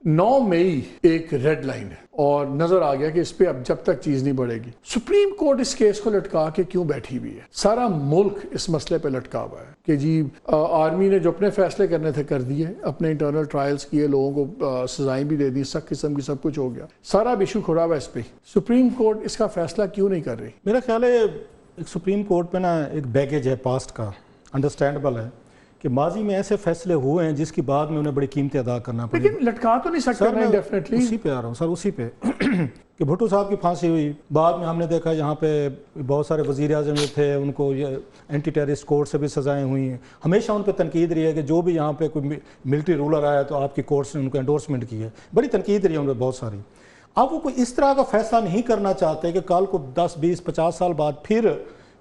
9 مئی ایک red line ہے اور نظر آ گیا کہ اس پہ اب جب تک چیز نہیں بڑھے گی سپریم کورٹ اس کیس کو لٹکا کے کیوں بیٹھی ہوئی ہے. سارا ملک اس مسئلے پہ لٹکا ہوا ہے کہ جی آرمی نے جو اپنے فیصلے کرنے تھے کر دیے, اپنے انٹرنل ٹرائلز کیے, لوگوں کو سزائیں بھی دے دی, سخت قسم کی سب کچھ ہو گیا, سارا اب ایشو کھڑا ہوا ہے اس پہ. سپریم کورٹ اس کا فیصلہ کیوں نہیں کر رہی؟ میرا خیال ہے ایک سپریم کورٹ پہ نا ایک بیگیج ہے پاسٹ کا, انڈرسٹینڈبل ہے کہ ماضی میں ایسے فیصلے ہوئے ہیں جس کی بعد میں انہیں بڑی قیمتیں ادا کرنا پڑی. لیکن لٹکا تو نہیں سکتے نا ڈیفینیٹلی. اسی پہ آ رہا ہوں سر, اسی پہ کہ بھٹو صاحب کی پھانسی ہوئی, بعد میں ہم نے دیکھا یہاں پہ بہت سارے وزیر اعظم جو تھے ان کو یہ اینٹی ٹیررسٹ کورٹ سے بھی سزائیں ہوئی ہیں. ہمیشہ ان پہ تنقید رہی ہے کہ جو بھی یہاں پہ کوئی ملٹری رولر آیا تو آپ کی کورٹس نے ان کو انڈورسمنٹ کی ہے, بڑی تنقید رہی ہے ان پہ بہت ساری. اب وہ کوئی اس طرح کا فیصلہ نہیں کرنا چاہتے کہ کل کو 10 20 50 سال بعد پھر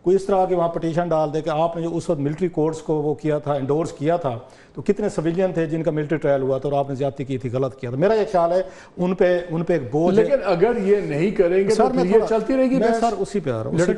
کوئی اس طرح کے وہاں پٹیشن ڈال دے کہ آپ نے جو اس وقت ملٹری کورٹس کو وہ کیا تھا, انڈورس کیا تھا, تو کتنے سویلین تھے جن کا ملٹری ٹرائل ہوا تھا اور آپ نے زیادتی کی تھی, غلط کیا تھا. میرا یہ خیال ہے ان پہ ایک بوجھ ہے. لیکن اگر یہ نہیں کریں گے تو پھر یہ چلتی رہے گی. میں سر اسی پہ آ رہا ہوں, اسی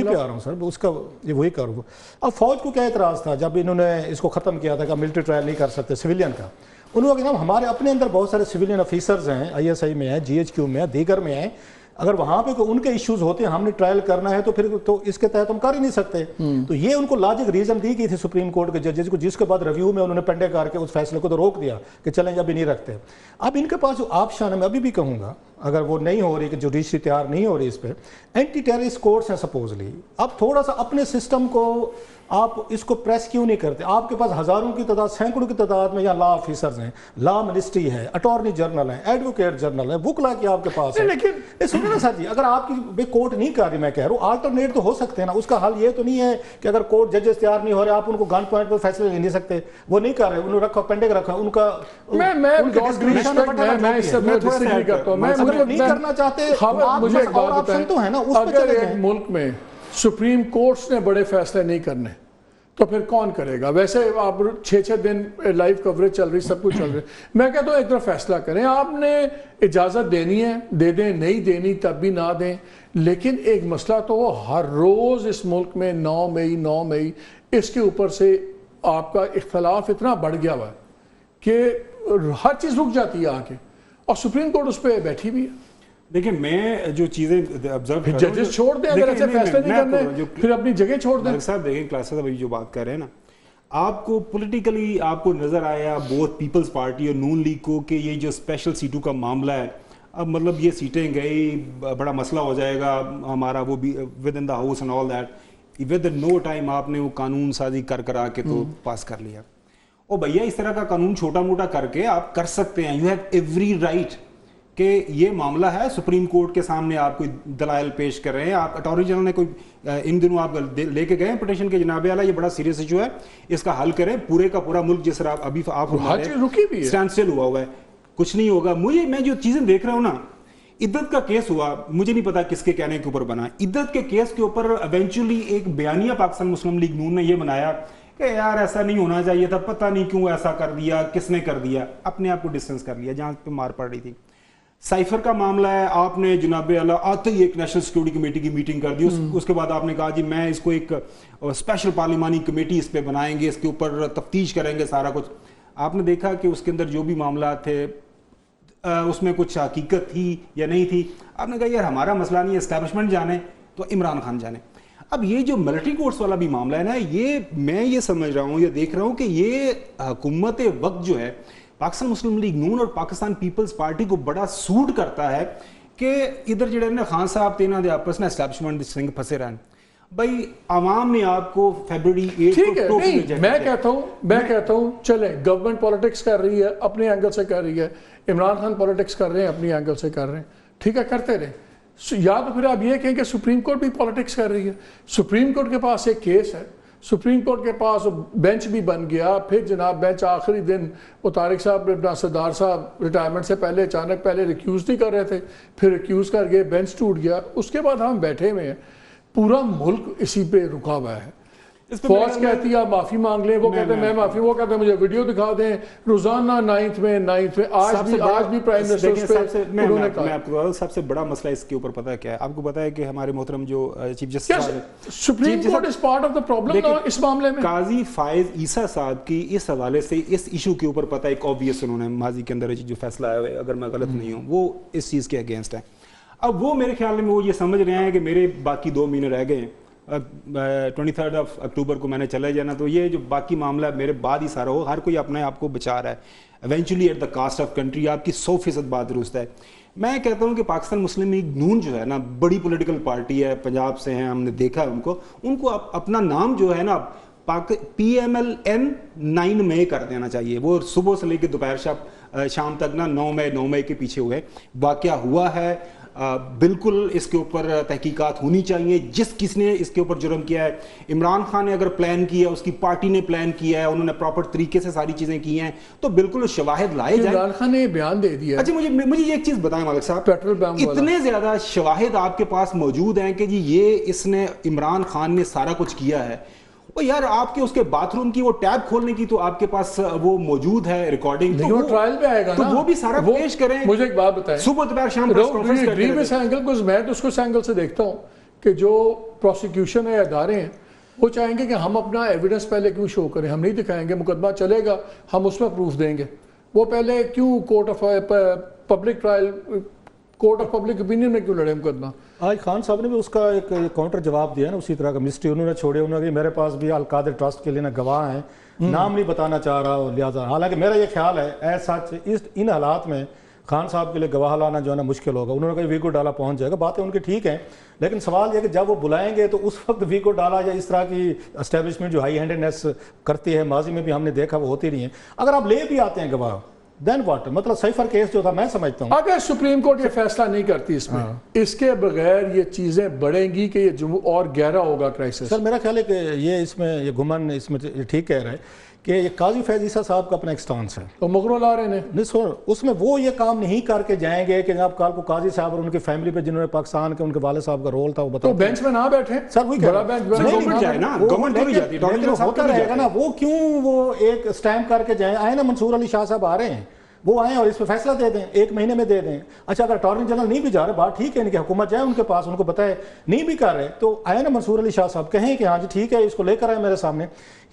پہ آ رہا ہوں سر, اس کا یہ وہی کروں. اب فوج کو کیا اعتراض تھا جب انہوں نے اس کو ختم کیا تھا کہ ملٹری ٹرائل نہیں کر سکتے سویلین کا. انہوں نے کہا ہمارے اپنے اندر بہت سارے سویلین آفیسرز ہیں, ISI میں ہیں, GHQ میں ہیں, دیگر میں ہیں, اگر وہاں پہ ان کے ایشوز ہوتے ہیں, ہم نے ٹرائل کرنا ہے تو پھر تو اس کے تحت ہم کر ہی نہیں سکتے. تو یہ ان کو لاجک ریزن دی گئی تھی سپریم کورٹ کے ججز کو, جس کے بعد ریویو میں انہوں نے پنڈے کر کے اس فیصلے کو تو روک دیا کہ چلیں ابھی نہیں رکھتے. اب ان کے پاس جو آپشن ہے, میں ابھی بھی کہوں گا اگر وہ نہیں ہو رہی کہ جوڈیشری تیار نہیں ہو رہی اس پہ, اینٹی ٹیررسٹ کورٹس ہیں سپوزلی. اب تھوڑا سا اپنے سسٹم کو آپ اس کو پریس کیوں نہیں کرتے؟ آپ کے پاس ہزاروں کی تعداد, سینکڑوں کی تعداد میں یہاں لا آفیسرز ہیں, لا منسٹری ہے, اٹارنی جنرل ہیں, ایڈوکیٹ جنرل ہیں, وکلا کی آپ کے پاس ہے. لیکن سنیں نا سر جی, اگر آپ کی کورٹ نہیں کر رہی, میں کہہ رہا ہوں آلٹرنیٹ تو ہو سکتے ہیں نا. اس کا حل یہ تو نہیں ہے کہ اگر کورٹ ججز تیار نہیں ہو رہے آپ ان کو گن پوائنٹ پر فیصلے لے نہیں سکتے. وہ نہیں کر رہے, انہوں نے رکھا پینڈنگ رکھا, ان کا نہیں کرنا چاہتے. مجھے ایک بات بتائیں, اگر ایک ملک میں سپریم کورٹس نے بڑے فیصلے نہیں کرنے تو پھر کون کرے گا؟ ویسے آپ 6 دن لائیو کوریج چل رہی, سب کچھ چل رہی. میں کہتا ہوں ایک طرف فیصلہ کریں, آپ نے اجازت دینی ہے دے دیں, نہیں دینی تب بھی نہ دیں. لیکن ایک مسئلہ تو ہر روز اس ملک میں 9 مئی اس کے اوپر سے آپ کا اختلاف اتنا بڑھ گیا ہوا ہے کہ ہر چیز رک جاتی ہے آ کے, اور سپریم کورٹ اس پہ بیٹھی بھی ہے. لیکن میں جو چیزیں آبزرو کر رہا ہوں, ججز چھوڑ دیں اگر ایسے فیصلے نہیں کرنے, پھر اپنی جگہ چھوڑ دیں. صاحب دیکھیں کلاس صاحب ابھی جو بات کر رہے ہیں نا, آپ کو پولیٹیکلی آپ کو نظر آیا بوتھ پیپلز پارٹی اور نون لیگ کو کہ یہ جو اسپیشل سیٹوں کا معاملہ ہے, اب مطلب یہ سیٹیں گئی بڑا مسئلہ ہو جائے گا ہمارا, وہ بھی with in the house and all that, with no time آپ نے وہ قانون سازی کر آ کے تو پاس کر لیا. او بھیا اس طرح کا قانون چھوٹا موٹا کر کے آپ کر سکتے ہیں, یو ہیو ایوری رائٹ کہ یہ معاملہ ہے سپریم کورٹ کے سامنے, آپ کوئی دلائل پیش کر رہے ہیں. آپ اٹارنی جنرل نے کوئی ان دنوں آپ لے کے گئے ہیں پٹیشن کے, جناب اعلیٰ یہ بڑا سیریس ایشو ہے, اس کا حل کریں. پورے کا پورا ملک جس طرح ابھی آپ اسٹینڈ اسٹل ہوا ہے, کچھ نہیں ہوگا. میں جو چیزیں دیکھ رہا ہوں نا, عدت کا کیس ہوا, مجھے نہیں پتا کس کے کہنے کے اوپر بنا. عدت کے کیس کے اوپر ایونچولی ایک بیانیہ پاکستان مسلم لیگ نون نے یہ بنایا کہ یار ایسا نہیں ہونا چاہیے تھا, پتہ نہیں کیوں ایسا کر دیا, کس نے کر دیا, اپنے آپ کو ڈسٹینس کر لیا جہاں پہ مار پڑ رہی تھی. سائفر کا معاملہ ہے, آپ نے جناب اعلیٰ آتے ہی ایک نیشنل سیکورٹی کمیٹی کی میٹنگ کر دی. اس کے بعد آپ نے کہا جی میں اس کو ایک اسپیشل پارلیمانی کمیٹی اس پہ بنائیں گے, اس کے اوپر تفتیش کریں گے سارا کچھ. آپ نے دیکھا کہ اس کے اندر جو بھی معاملات تھے اس میں کچھ حقیقت تھی یا نہیں تھی. آپ نے کہا یار ہمارا مسئلہ نہیں ہے, اسٹیبلشمنٹ جانے تو عمران خان جانے. اب یہ جو ملٹری کورٹس والا بھی معاملہ ہے نا, یہ میں یہ سمجھ رہا ہوں یا دیکھ رہا ہوں کہ یہ حکومت وقت جو ہے پاکستان مسلم لیگ نون اور پاکستان پیپلز پارٹی کو بڑا سوٹ کرتا ہے کہ ادھر جڑے نا خان صاحب تینا دے آپس نا اسٹیبلشمنٹ سنگ پھنسے رہن. بھائی عوام نے آپ کو فیبرری 8 میں کہتا ہوں چلیں گورنمنٹ پولیٹکس کر رہی ہے اپنے اینگل سے کر رہی ہے, عمران خان پولیٹکس کر رہے ہیں اپنی اینگل سے کر رہے ہیں, ٹھیک ہے کرتے رہیں. یا تو پھر آپ یہ کہیں کہ سپریم کورٹ بھی پولیٹکس کر رہی ہے. سپریم کورٹ کے پاس ایک کیس ہے, سپریم کورٹ کے پاس بینچ بھی بن گیا, پھر جناب بینچ آخری دن وہ طارق صاحب سردار صاحب ریٹائرمنٹ سے پہلے اچانک پہلے ریکیوز نہیں کر رہے تھے, پھر ریکیوز کر گئے, بینچ ٹوٹ گیا. اس کے بعد ہم بیٹھے ہوئے ہیں, پورا ملک اسی پہ رکا ہوا ہے. فوج کہتی ہے آپ معافی مانگ لیں، وہ کہتے ہیں میں معافی، وہ کہتے ہیں مجھے ویڈیو دکھا دیں روزانہ 9th میں آج بھی پرائم منسٹر میں آپ کو سب سے بڑا مسئلہ اس کے اوپر پتہ ہے کیا ہے؟ آپ کو پتہ ہے کہ ہمارے محترم جو chief justice supreme court is part of the problem اس معاملے میں. قاضی فائز عیسیٰ صاحب کی اس حوالے سے اس ایشو کے اوپر پتہ ایک آبویس انہوں نے ماضی کے اندر جو فیصلہ آیا ہے، اگر میں غلط نہیں ہوں، وہ اس چیز کے اگینسٹ ہے. اب وہ میرے خیال میں وہ یہ سمجھ رہے ہیں کہ میرے باقی 2 مہینے رہ گئے ہیں، 23 اکتوبر کو میں نے چلے جانا، تو یہ جو باقی معاملہ میرے بعد ہی سارا ہو، ہر کوئی اپنے آپ کو بچا رہا ہے eventually at the cost of country. آپ کی 100% بات درست ہے. میں کہتا ہوں کہ پاکستان مسلم لیگ نون جو ہے نا، بڑی پولیٹیکل پارٹی ہے، پنجاب سے ہیں، ہم نے دیکھا ہے ان کو اپنا نام جو ہے نا PMLN 9 مئی کر دینا چاہیے. وہ صبح سے لے کے دوپہر شام تک نا 9 مئی کے پیچھے ہوئے. واقعہ ہوا ہے، بالکل اس کے اوپر تحقیقات ہونی چاہیے. جس کس نے اس کے اوپر جرم کیا ہے، عمران خان نے اگر پلان کیا ہے، اس کی پارٹی نے پلان کیا ہے، انہوں نے پراپر طریقے سے ساری چیزیں کی ہیں، تو بالکل شواہد لائے جائیں. عمران خان نے بیان دے دیا. اچھا مجھے یہ ایک چیز بتائیں مالک صاحب، اتنے زیادہ شواہد آپ کے پاس موجود ہیں کہ جی یہ اس نے عمران خان نے سارا کچھ کیا ہے. یار آپ کے اس کے باتھ روم کی وہ ٹیب کھولنے کی تو آپ کے پاس وہ موجود ہے ریکارڈنگ، تو وہ ٹرائل پہ آئے گا نا، تو وہ بھی سارا پیش کریں. مجھے ایک بات بتائیں، صبح دوپہر شام پریس کانفرنس کرتے ہیں. میں تو اس کو اس اینگل سے دیکھتا ہوں کہ جو پروسیکیوشن ہے، ادارے ہیں، وہ چاہیں گے کہ ہم اپنا ایویڈنس پہلے کیوں شو کریں، ہم نہیں دکھائیں گے، مقدمہ چلے گا ہم اس میں پروف دیں گے. وہ پہلے کیوں court of public trial, court of public opinion میں کیوں لڑے مقدمہ؟ آج خان صاحب نے بھی اس کا ایک کاؤنٹر جواب دیا نا، اسی طرح کا مسٹری انہوں نے چھوڑے. انہوں نے میرے پاس بھی القادر ٹرسٹ کے لیے نا گواہ ہیں، نام نہیں بتانا چاہ رہا لہٰذا. حالانکہ میرا یہ خیال ہے ایسا ان حالات میں خان صاحب کے لیے گواہ لانا جو ہے نا مشکل ہوگا. انہوں نے کہا ویکو ڈالا پہنچ جائے گا، باتیں ان کی ٹھیک ہیں، لیکن سوال یہ کہ جب وہ بلائیں گے تو اس وقت ویکو ڈالا یا اس طرح کی اسٹیبلشمنٹ جو ہائی ہینڈنس کرتی ہے، ماضی میں بھی ہم نے دیکھا وہ ہوتی نہیں ہے. اگر آپ لے بھی آتے ہیں گواہ، دین واٹ، مطلب سیفر کیس جو تھا میں سمجھتا ہوں اگر سپریم کورٹ یہ فیصلہ نہیں کرتی اس میں، اس کے بغیر یہ چیزیں بڑھیں گی کہ یہ اور گہرا ہوگا کرائسس. سر میرا خیال ہے کہ یہ اس میں یہ گمن اس میں ٹھیک کہہ رہا ہے کہ یہ قاضی فیض عیسیٰ صاحب کا اپنا ایک سٹانس ہے. تو مغرو لا رہے ہیں نہیں سر، اس میں وہ یہ کام نہیں کر کے جائیں گے کہ جناب کال کو قاضی صاحب اور ان کی فیملی پہ جنہوں نے پاکستان کے ان کے والد صاحب کا رول تھا وہ بتاؤ، تو بینچ میں نہ بیٹھیں. سر وہی بڑا بینچ گورنمنٹ جائے نا، گورنمنٹ نہیں جاتی، ہوتا رہے گا نا. وہ کیوں وہ ایک سٹیمپ کر کے جائیں؟ آئے نا منصور علی شاہ صاحب آ رہے ہیں، وہ آئیں اور اس پہ فیصلہ دے دیں، 1 مہینے میں دے دیں. اچھا اگر اٹارنی جنرل نہیں بھی جا رہے، بات ٹھیک ہے، ان کی حکومت جائے ان کے پاس، ان کو بتائے نہیں بھی کر رہے، تو آئے نا منصور علی شاہ صاحب کہیں کہ ہاں جی ٹھیک ہے اس کو لے کر آئے میرے سامنے.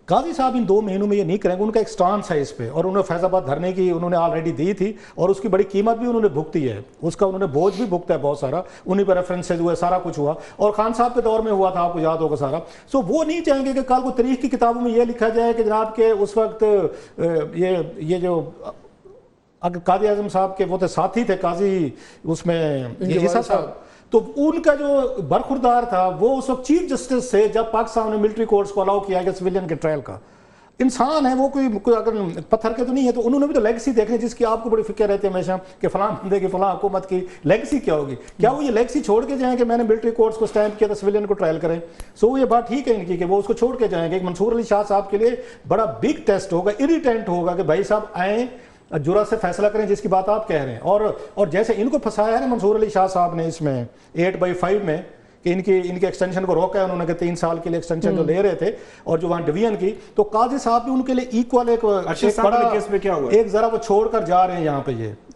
قاضی صاحب ان 2 مہینوں میں یہ نہیں کریں گے، ان کا ایک سٹانس ہے اس پہ، اور انہوں نے فیض آباد دھرنے کی انہوں نے آلریڈی دی تھی اور اس کی بڑی قیمت بھی انہوں نے بھگتی ہے، اس کا انہوں نے بوجھ بھی بھگتا ہے بہت سارا، انہیں پہ ریفرنسز ہوئے، سارا کچھ ہوا، اور خان صاحب کے دور میں ہوا تھا، آپ کو یاد ہوگا سارا. سو وہ نہیں چاہیں گے کہ کل کو تاریخ کی کتابوں میں یہ لکھا جائے کہ جناب کہ اس وقت یہ جو اگر قاضی اعظم صاحب کے وہ تھے ساتھی تھے قاضی اس میں عیسیٰ صاحب، تو ان کا جو برخوردار تھا وہ اس وقت چیف جسٹس سے جب پاکستان نے ملٹری کورٹس کو الاؤ کیا کہ سویلین کے ٹرائل کا انسان ہے وہ، کوئی اگر پتھر کے تو نہیں ہے. تو انہوں نے بھی تو لیگسی دیکھنے جس کی آپ کو بڑی فکر رہتی ہے ہمیشہ کہ فلاں بندے کی فلاں حکومت کی لیگسی کیا ہوگی. کیا وہ یہ لیگسی چھوڑ کے جائیں کہ میں نے ملٹری کورٹس کو اسٹیمپ کیا تھا سویلین کو ٹرائل کریں؟ سو یہ بات ٹھیک ہے ان کی کہ وہ اس کو چھوڑ کے جائیں گے. منصور علی شاہ صاحب کے لیے بڑا بگ ٹیسٹ ہوگا، اریٹینٹ ہوگا کہ بھائی صاحب آئیں جرأت سے فیصلہ کریں جس کی بات آپ کہہ رہے ہیں. اور جیسے ان کو پھنسایا ہے نا منصور علی شاہ صاحب نے اس میں 8/5 میں کہ ان کے ایکسٹینشن کو روکا ہے انہوں نے کہ 3 سال کے لیے ایکسٹینشن جو لے رہے تھے اور جو وہاں ڈویژن کی، تو قاضی صاحب بھی ان کے لیے ایکول ایک بڑا ایک ذرا وہ چھوڑ کر جا رہے ہیں یہاں پہ. یہ